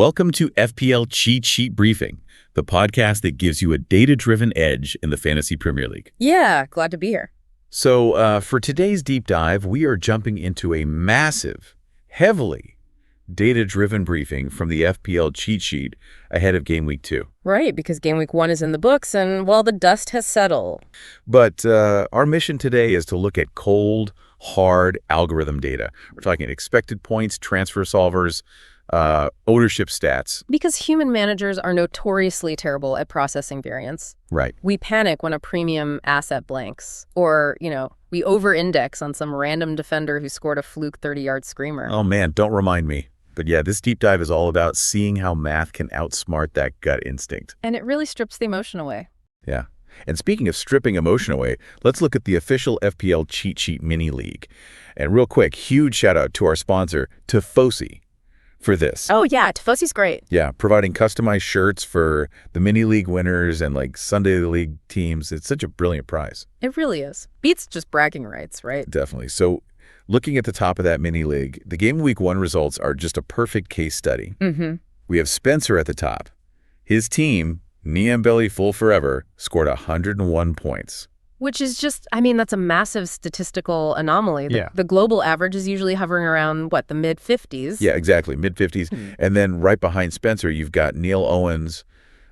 Welcome to FPL Cheat Sheet Briefing, the podcast that gives you a data-driven edge in the Fantasy Premier League. Yeah, glad to be here. So for today's deep dive, we are jumping into a massive, heavily data-driven briefing from the FPL Cheat Sheet ahead of Game Week 2. Right, because Game Week 1 is in the books and, well, the dust has settled. But our mission today is to look at cold, hard algorithm data. We're talking expected points, transfer solvers, ownership stats. Because human managers are notoriously terrible at processing variance. Right. We panic when a premium asset blanks. Or, we over-index on some random defender who scored a fluke 30-yard screamer. Oh, man, don't remind me. But yeah, this deep dive is all about seeing how math can outsmart that gut instinct. And it really strips the emotion away. Yeah. And speaking of stripping emotion away, let's look at the official FPL Cheat Sheet Mini League. And real quick, huge shout out to our sponsor, Tifosi, for this. Oh, yeah, Tifosi's great. Yeah, providing customized shirts for the Mini League winners and like Sunday League teams. It's such a brilliant prize. It really is. Beats just bragging rights, right? Definitely. So looking at the top of that Mini League, the Game Week 1 results are just a perfect case study. Mm-hmm. We have Spencer at the top. His team, Knee and Belly Full Forever, scored 101 points. Which is just, that's a massive statistical anomaly. The global average is usually hovering around, the mid-50s? Yeah, exactly, mid-50s. And then right behind Spencer, you've got Neil Owens,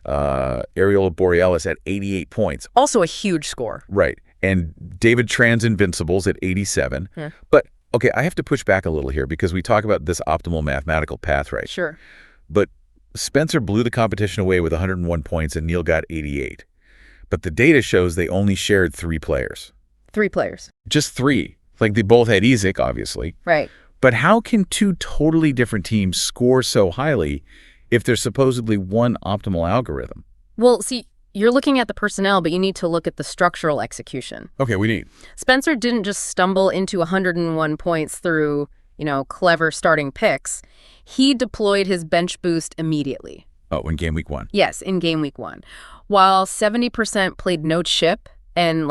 Ariel Borealis at 88 points. Also a huge score. Right. And David Tran's Invincibles at 87. Yeah. But, okay, I have to push back a little here because we talk about this optimal mathematical path, right? Sure. But Spencer blew the competition away with 101 points and Neil got 88. But the data shows they only shared 3 players. 3 players. Just 3. Like they both had Isaac, obviously. Right. But how can 2 totally different teams score so highly if there's supposedly one optimal algorithm? Well, see, you're looking at the personnel, but you need to look at the structural execution. Okay, we need. Spencer didn't just stumble into 101 points through, clever starting picks. He deployed his bench boost immediately. Oh, in Game Week 1. Yes, in Game Week 1. While 70% played no chip and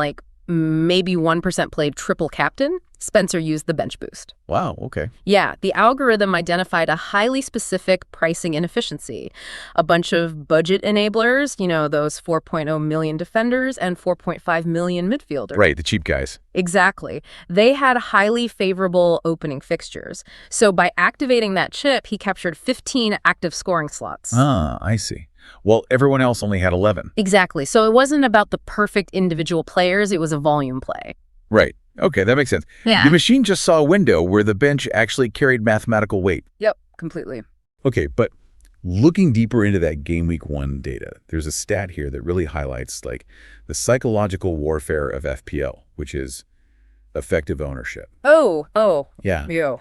maybe 1% played triple captain, Spencer used the bench boost. Wow, okay. Yeah, the algorithm identified a highly specific pricing inefficiency. A bunch of budget enablers, those 4.0 million defenders and 4.5 million midfielders. Right, the cheap guys. Exactly. They had highly favorable opening fixtures. So by activating that chip, he captured 15 active scoring slots. Ah, I see. Well, everyone else only had 11. Exactly. So it wasn't about the perfect individual players. It was a volume play. Right. Okay, that makes sense. Yeah. The machine just saw a window where the bench actually carried mathematical weight. Yep, completely. Okay, but looking deeper into that Game Week 1 data, there's a stat here that really highlights the psychological warfare of FPL, which is effective ownership. Oh. Yeah. Yo.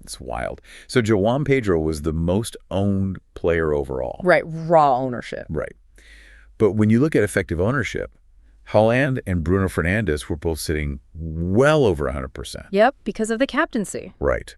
It's wild. So João Pedro was the most owned player overall. Right, raw ownership. Right. But when you look at effective ownership, Haaland and Bruno Fernandes were both sitting well over 100%. Yep, because of the captaincy. Right.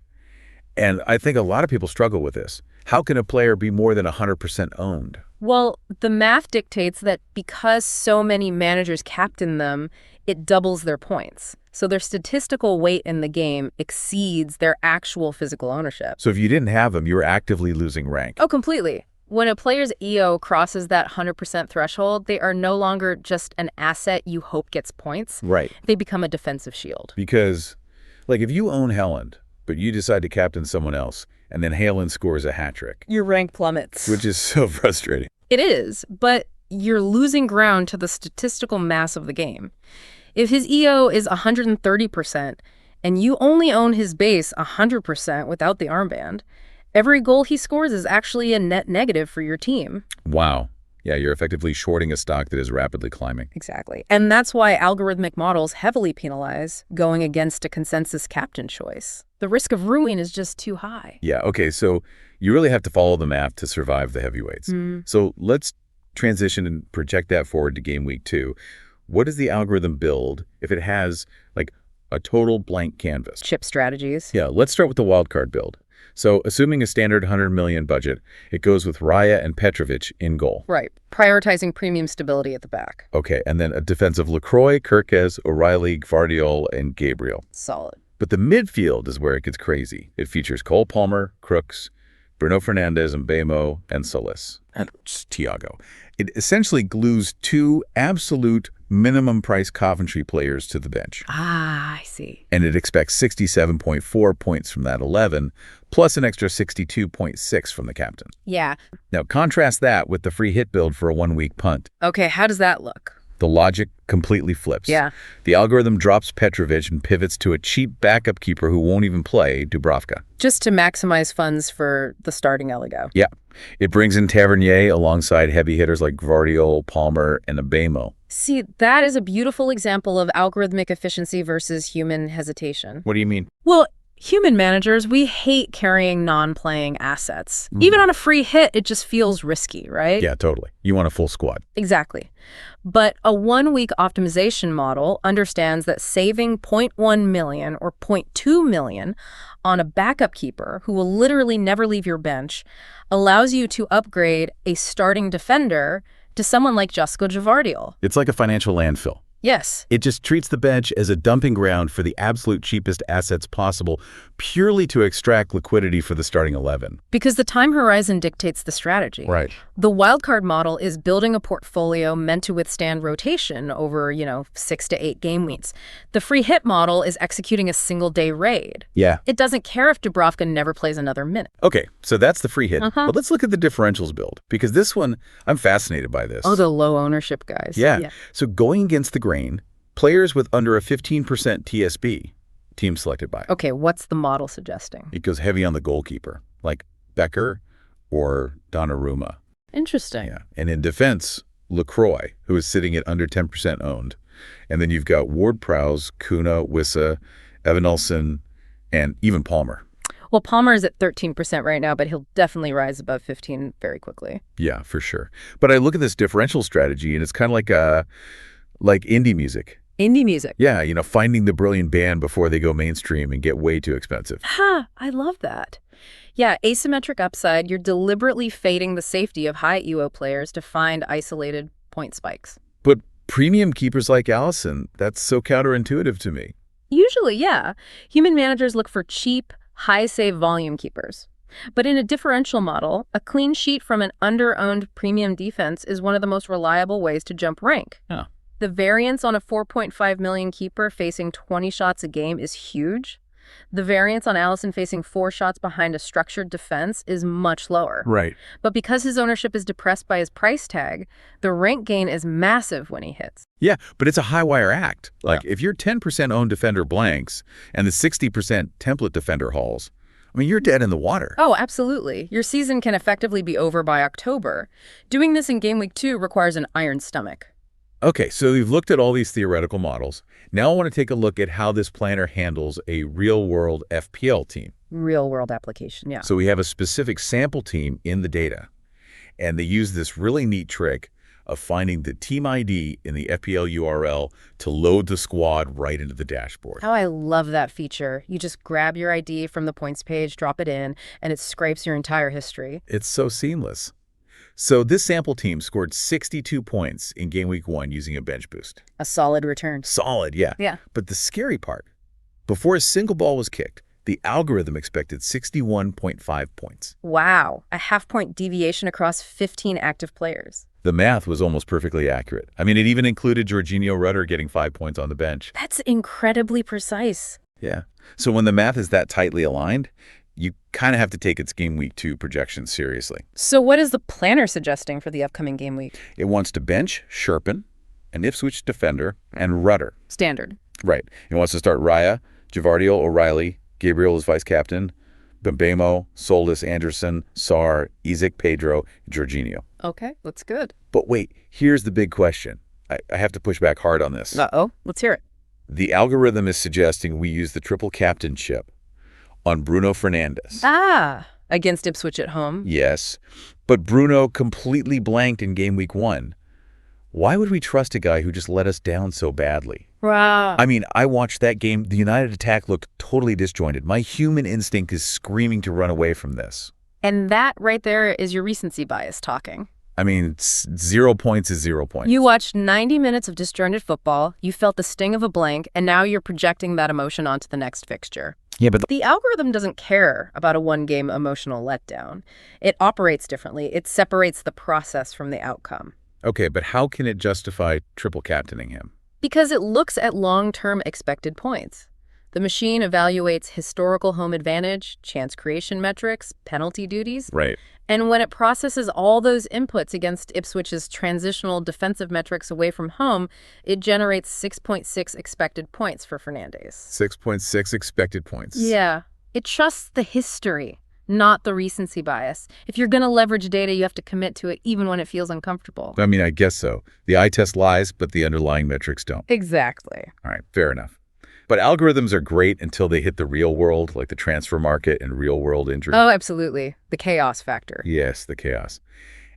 And I think a lot of people struggle with this. How can a player be more than 100% owned? Well, the math dictates that because so many managers captain them, it doubles their points. So their statistical weight in the game exceeds their actual physical ownership. So if you didn't have them, you were actively losing rank. Oh, completely. When a player's EO crosses that 100% threshold, they are no longer just an asset you hope gets points. Right. They become a defensive shield. Because, if you own Haaland, but you decide to captain someone else, and then Haaland scores a hat trick. Your rank plummets. Which is so frustrating. It is, but you're losing ground to the statistical mass of the game. If his EO is 130%, and you only own his base 100% without the armband, every goal he scores is actually a net negative for your team. Wow. Yeah, you're effectively shorting a stock that is rapidly climbing. Exactly. And that's why algorithmic models heavily penalize going against a consensus captain choice. The risk of ruin is just too high. Yeah, okay, so you really have to follow the math to survive the heavyweights. So let's transition and project that forward to Game Week 2. What does the algorithm build if it has, a total blank canvas? Chip strategies. Yeah, let's start with the wildcard build. So assuming a standard 100 million budget, it goes with Raya and Petrovic in goal. Right. Prioritizing premium stability at the back. Okay, and then a defensive LaCroix, Kirkes, O'Reilly, Gvardiol, and Gabriel. Solid. But the midfield is where it gets crazy. It features Cole Palmer, Crooks, Bruno Fernandes, Mbeumo, and Solis. And Thiago. It essentially glues 2 absolute minimum price Coventry players to the bench. Ah, I see. And it expects 67.4 points from that 11, plus an extra 62.6 from the captain. Yeah. Now, contrast that with the free hit build for a 1-week punt. Okay, how does that look? The logic completely flips. Yeah. The algorithm drops Petrovic and pivots to a cheap backup keeper who won't even play, Dubravka. Just to maximize funds for the starting Eligo. Yeah. It brings in Tavernier alongside heavy hitters like Gabriel, Palmer, and Mbeumo. See, that is a beautiful example of algorithmic efficiency versus human hesitation. What do you mean? Well, human managers, we hate carrying non-playing assets. Even on a free hit, it just feels risky, right? Yeah, totally. You want a full squad. Exactly. But a 1-week optimization model understands that saving 0.1 million or 0.2 million on a backup keeper who will literally never leave your bench allows you to upgrade a starting defender to someone like Josko Gvardiol. It's like a financial landfill. Yes. It just treats the bench as a dumping ground for the absolute cheapest assets possible, purely to extract liquidity for the starting 11. Because the time horizon dictates the strategy. Right. The wildcard model is building a portfolio meant to withstand rotation over, 6 to 8 game weeks. The free hit model is executing a single-day raid. Yeah. It doesn't care if Dubravka never plays another minute. Okay, so that's the free hit. But let's look at the differentials build, because this one, I'm fascinated by this. Oh, the low ownership guys. Yeah. So going against the grain, players with under a 15% TSB, team selected by. Okay, what's the model suggesting? It goes heavy on the goalkeeper, like Becker or Donnarumma. Interesting. Yeah. And in defense, LaCroix, who is sitting at under 10% owned. And then you've got Ward-Prowse, Kuna, Wissa, Evanilson, and even Palmer. Well, Palmer is at 13% right now, but he'll definitely rise above 15 very quickly. Yeah, for sure. But I look at this differential strategy, and it's kind of like indie music. Indie music. Yeah, finding the brilliant band before they go mainstream and get way too expensive. Ha, I love that. Yeah, asymmetric upside, you're deliberately fading the safety of high EO players to find isolated point spikes. But premium keepers like Allison, that's so counterintuitive to me. Usually, yeah. Human managers look for cheap, high save volume keepers. But in a differential model, a clean sheet from an under-owned premium defense is one of the most reliable ways to jump rank. Oh. The variance on a 4.5 million keeper facing 20 shots a game is huge. The variance on Allison facing 4 shots behind a structured defense is much lower. Right. But because his ownership is depressed by his price tag, the rank gain is massive when he hits. Yeah, but it's a high wire act. If your 10% owned defender blanks and the 60% template defender hauls, you're dead in the water. Oh, absolutely. Your season can effectively be over by October. Doing this in game week 2 requires an iron stomach. Okay, so we've looked at all these theoretical models. Now I want to take a look at how this planner handles a real-world FPL team. Real-world application, yeah. So we have a specific sample team in the data, and they use this really neat trick of finding the team ID in the FPL URL to load the squad right into the dashboard. Oh, I love that feature. You just grab your ID from the points page, drop it in, and it scrapes your entire history. It's so seamless. So this sample team scored 62 points in game week 1 using a bench boost. A solid return. Solid, yeah. Yeah. But the scary part, before a single ball was kicked, the algorithm expected 61.5 points. Wow. A half-point deviation across 15 active players. The math was almost perfectly accurate. It even included Jorginho Rudder getting 5 points on the bench. That's incredibly precise. Yeah. So when the math is that tightly aligned, you kind of have to take its game week 2 projections seriously. So what is the planner suggesting for the upcoming game week? It wants to bench Sherpin, an Ipswich defender, and Rudder. Standard. Right. It wants to start Raya, Gvardiol, O'Reilly, Gabriel as vice-captain, Mbeumo, Solis, Anderson, Sarr, João Pedro, Jorginho. Okay, that's good. But wait, here's the big question. I have to push back hard on this. Uh-oh, let's hear it. The algorithm is suggesting we use the triple captainship on Bruno Fernandes. Ah, against Ipswich at home. Yes, but Bruno completely blanked in game week 1. Why would we trust a guy who just let us down so badly? Wow. I watched that game. The United attack looked totally disjointed. My human instinct is screaming to run away from this. And that right there is your recency bias talking. 0 points is 0 points. You watched 90 minutes of disjointed football, you felt the sting of a blank, and now you're projecting that emotion onto the next fixture. Yeah, but The algorithm doesn't care about a one-game emotional letdown. It operates differently. It separates the process from the outcome. okay, but how can it justify triple captaining him? Because it looks at long-term expected points. The machine evaluates historical home advantage, chance creation metrics, penalty duties, Right. and when it processes all those inputs against Ipswich's transitional defensive metrics away from home, it generates 6.6 expected points for Fernandes. 6.6 expected points. Yeah. It trusts the history, not the recency bias. If you're going to leverage data, you have to commit to it even when it feels uncomfortable. I mean, I guess so. The eye test lies, but the underlying metrics don't. Exactly. All right, fair enough. But algorithms are great until they hit the real world, like the transfer market and real-world injury. Oh, absolutely. The chaos factor. Yes, the chaos.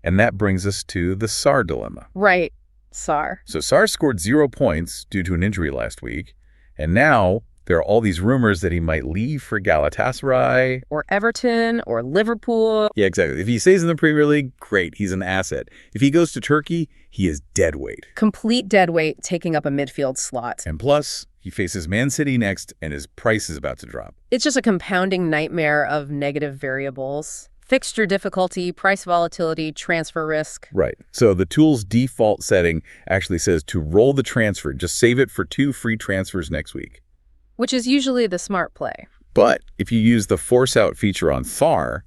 And that brings us to the Sarr Dilemma. Right. Sarr. So Sarr scored 0 points due to an injury last week, and now there are all these rumors that he might leave for Galatasaray. Or Everton, or Liverpool. Yeah, exactly. If he stays in the Premier League, great, he's an asset. If he goes to Turkey, he is dead weight. Complete dead weight, taking up a midfield slot. And plus, he faces Man City next, and his price is about to drop. It's just a compounding nightmare of negative variables. Fixture difficulty, price volatility, transfer risk. Right. So the tool's default setting actually says to roll the transfer. Just save it for 2 free transfers next week. Which is usually the smart play. But if you use the force out feature on Sarr,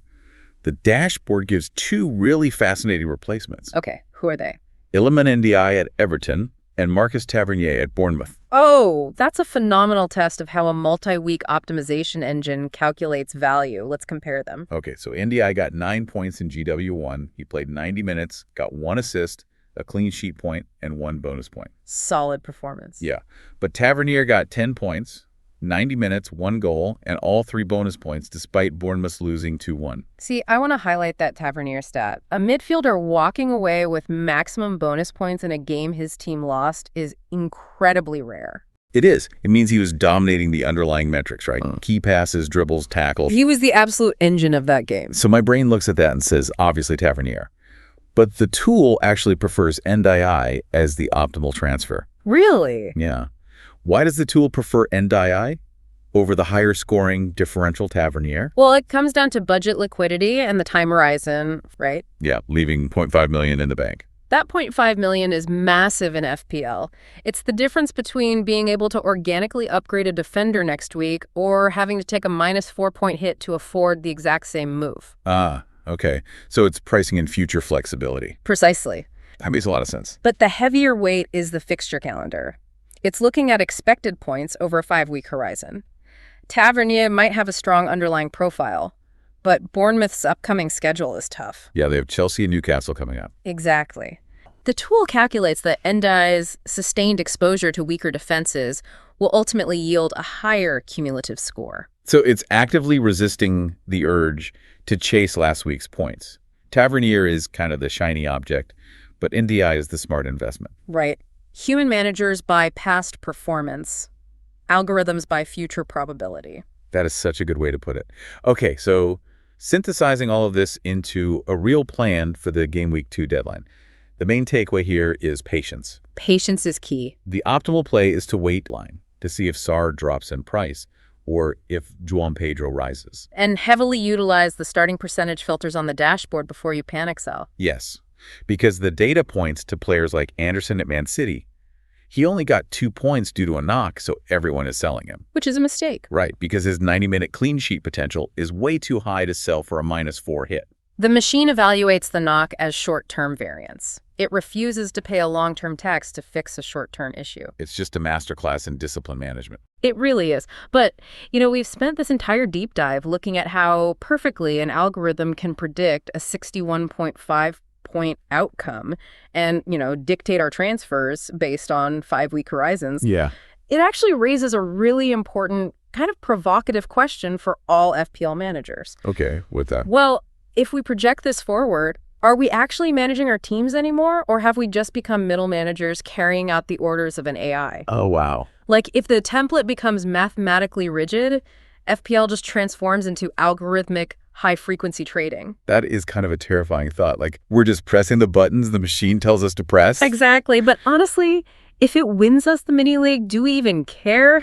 the dashboard gives 2 really fascinating replacements. Okay, who are they? Iliman Ndiaye at Everton and Marcus Tavernier at Bournemouth. Oh, that's a phenomenal test of how a multi-week optimization engine calculates value. Let's compare them. Okay, so Ndiaye got 9 points in GW1. He played 90 minutes, got 1 assist, a clean sheet point, and 1 bonus point. Solid performance. Yeah, but Tavernier got 10 points, 90 minutes, 1 goal, and all 3 bonus points despite Bournemouth losing 2-1. See, I want to highlight that Tavernier stat. A midfielder walking away with maximum bonus points in a game his team lost is incredibly rare. It is. It means he was dominating the underlying metrics, right? Key passes, dribbles, tackles. He was the absolute engine of that game. So my brain looks at that and says, obviously Tavernier. But the tool actually prefers Ndiaye as the optimal transfer. Really? Yeah. Why does the tool prefer Ndiaye over the higher scoring differential Tavernier? Well, it comes down to budget liquidity and the time horizon, right? Yeah, leaving $0.5 million in the bank. That $0.5 million is massive in FPL. It's the difference between being able to organically upgrade a defender next week or having to take a -4-point hit to afford the exact same move. Ah, okay. So it's pricing in future flexibility. Precisely. That makes a lot of sense. But the heavier weight is the fixture calendar. It's looking at expected points over a 5-week horizon. Tavernier might have a strong underlying profile, but Bournemouth's upcoming schedule is tough. Yeah, they have Chelsea and Newcastle coming up. Exactly. The tool calculates that Ndiaye's sustained exposure to weaker defenses will ultimately yield a higher cumulative score. So it's actively resisting the urge to chase last week's points. Tavernier is kind of the shiny object, but Ndiaye is the smart investment. Right. Human managers buy past performance. Algorithms buy future probability. That is such a good way to put it. Okay, so synthesizing all of this into a real plan for the Game Week 2 deadline. The main takeaway here is patience. Patience is key. The optimal play is to wait line to see if Sarr drops in price or if João Pedro rises. And heavily utilize the starting percentage filters on the dashboard before you panic sell. Yes, because the data points to players like Anderson at Man City. He only got 2 points due to a knock, so everyone is selling him. Which is a mistake. Right, because his 90-minute clean sheet potential is way too high to sell for a -4 hit. The machine evaluates the knock as short-term variance. It refuses to pay a long-term tax to fix a short-term issue. It's just a masterclass in discipline management. It really is. But, we've spent this entire deep dive looking at how perfectly an algorithm can predict a 61.5-point outcome and, dictate our transfers based on 5-week horizons. Yeah. It actually raises a really important, kind of provocative question for all FPL managers. Okay, what's that? Well, if we project this forward, are we actually managing our teams anymore, or have we just become middle managers carrying out the orders of an AI? Oh, wow. Like, if the template becomes mathematically rigid, FPL just transforms into algorithmic high-frequency trading. That is kind of a terrifying thought. Like, we're just pressing the buttons the machine tells us to press? Exactly. But honestly, if it wins us the mini-league, do we even care?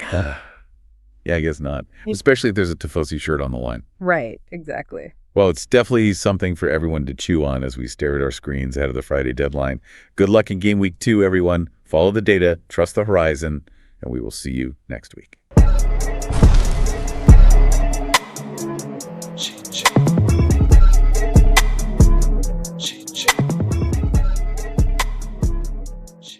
Yeah, I guess not. Especially if there's a Tifosi shirt on the line. Right, exactly. Well, it's definitely something for everyone to chew on as we stare at our screens ahead of the Friday deadline. Good luck in game week 2, everyone. Follow the data, trust the horizon, and we will see you next week.